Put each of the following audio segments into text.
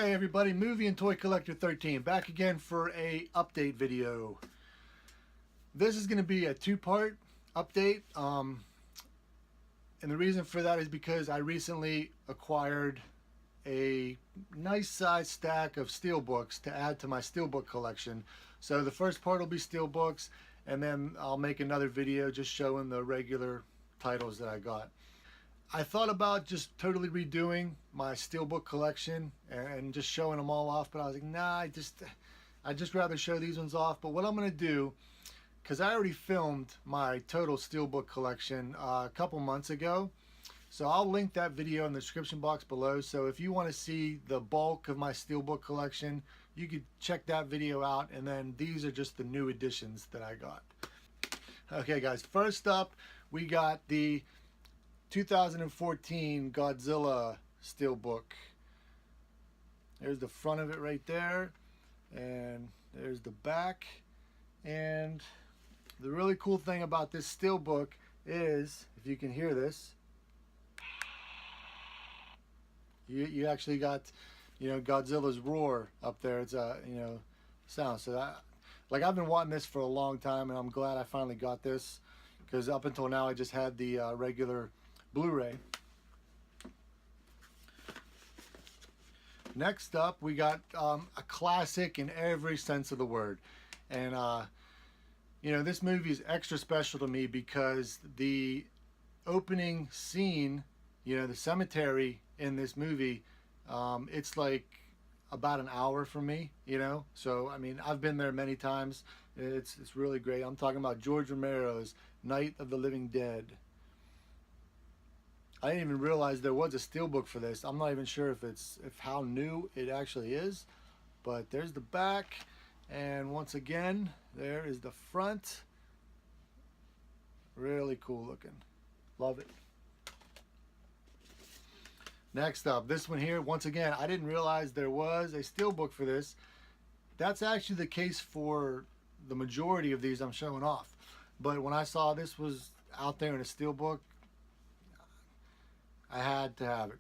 Hey everybody, Movie and Toy Collector 13 back again for a update video. This is going to be a two-part update, and the reason for that is because I recently acquired a nice size stack of steelbooks to add to my steelbook collection. So the first part will be steelbooks, and then I'll make another video just showing the regular titles that I got. I thought about just totally redoing my steelbook collection and just showing them all off, but I was like, nah, I'd just rather show these ones off. But what I'm going to do, because I already filmed my total steelbook collection a couple months ago, so I'll link that video in the description box below. So if you want to see the bulk of my steelbook collection, you could check that video out, and then these are just the new additions that I got. Okay guys, first up we got the 2014 Godzilla steelbook. There's the front of it right there, and there's the back. And the really cool thing about this steelbook is, if you can hear this, you actually got, you know, Godzilla's roar up there. It's a, you know, sound. So that, like, I've been wanting this for a long time, and I'm glad I finally got this, because up until now I just had the regular Blu-ray. Next up we got a classic in every sense of the word, and you know, this movie is extra special to me because the opening scene, you know, the cemetery in this movie, it's like about an hour from me, you know, so I mean, I've been there many times. It's really great. I'm talking about George Romero's Night of the Living Dead. I didn't even realize there was a steelbook for this. I'm not even sure if how new it actually is, but there's the back, and once again there is the front. Really cool looking. Love it. Next up, this one here, once again, I didn't realize there was a steelbook for this. That's actually the case for the majority of these I'm showing off, but when I saw this was out there in a steelbook, I had to have it,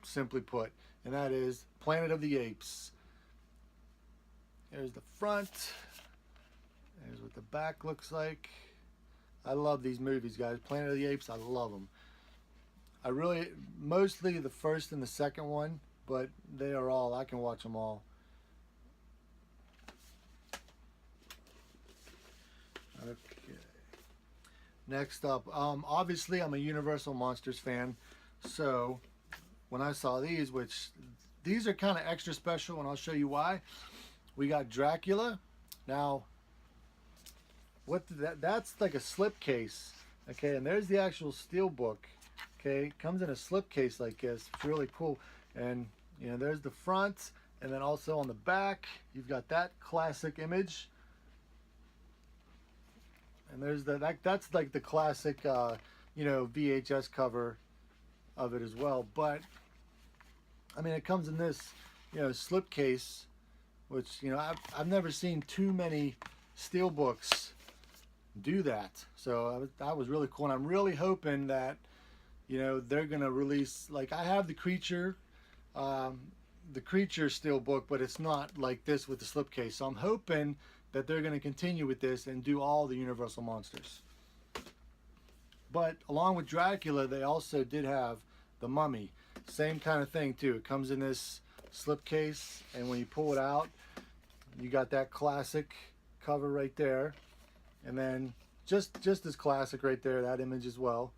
simply put, and that is Planet of the Apes. There's the front. There's what the back looks like. I love these movies, guys. Planet of the Apes, I love them. I really, mostly the first and the second one, but they are all, I can watch them all. Okay. Next up, obviously I'm a Universal Monsters fan. So when I saw these, which these are kind of extra special, and I'll show you why. We got Dracula. Now, that's like a slipcase, okay, and there's the actual steelbook. Okay, it comes in a slipcase like this. It's really cool. And you know, there's the front, and then also on the back you've got that classic image, and there's that's like the classic you know, VHS cover of it as well. But I mean, it comes in this, you know, slipcase, which, you know, I've never seen too many steelbooks do that. So that was really cool, and I'm really hoping that, you know, they're gonna release, like, I have the creature steelbook, but it's not like this with the slipcase. So I'm hoping that they're gonna continue with this and do all the Universal Monsters. But along with Dracula, they also did have the Mummy. Same kind of thing too. It comes in this slipcase, and when you pull it out, you got that classic cover right there, and then just as classic right there, that image as well.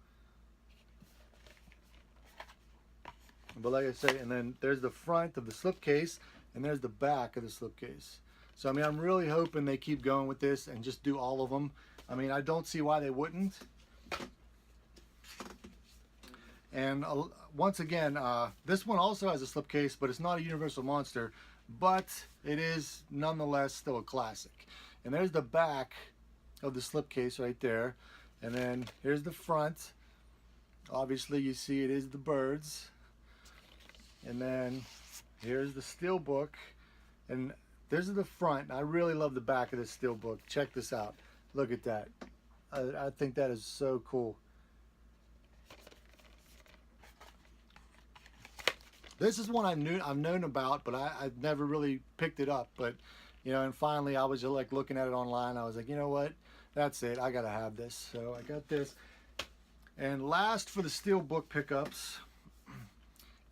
But like I say, and then there's the front of the slipcase, and there's the back of the slipcase. So I mean, I'm really hoping they keep going with this and just do all of them. I mean, I don't see why they wouldn't. And once again, this one also has a slipcase, but it's not a Universal Monster, but it is nonetheless still a classic. And there's the back of the slipcase right there, and then here's the front. Obviously you see it is the birds, and then here's the steelbook, and this is the front. I really love the back of this steelbook. Check this out. Look at that. I think that is so cool. This is one I've known about, but I've never really picked it up. But you know, and finally I was just like looking at it online. I was like, you know what? That's it. I gotta have this. So I got this. And last for the Steelbook pickups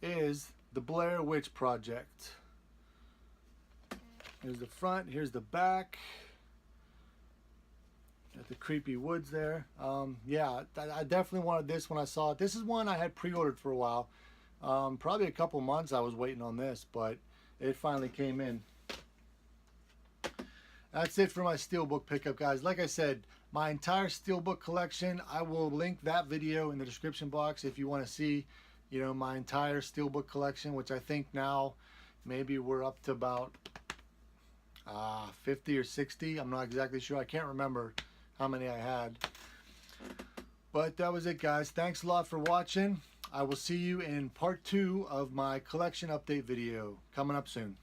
is the Blair Witch Project. Here's the front. Here's the back. Got the creepy woods there. Yeah, I definitely wanted this when I saw it. This is one I had pre-ordered for a while. Probably a couple months I was waiting on this, but it finally came in. That's it for my Steelbook pickup, guys. Like I said, my entire Steelbook collection, I will link that video in the description box if you want to see, you know, my entire Steelbook collection, which I think now maybe we're up to about 50 or 60. I'm not exactly sure. I can't remember how many I had. But that was it, guys. Thanks a lot for watching. I will see you in part 2 of my collection update video coming up soon.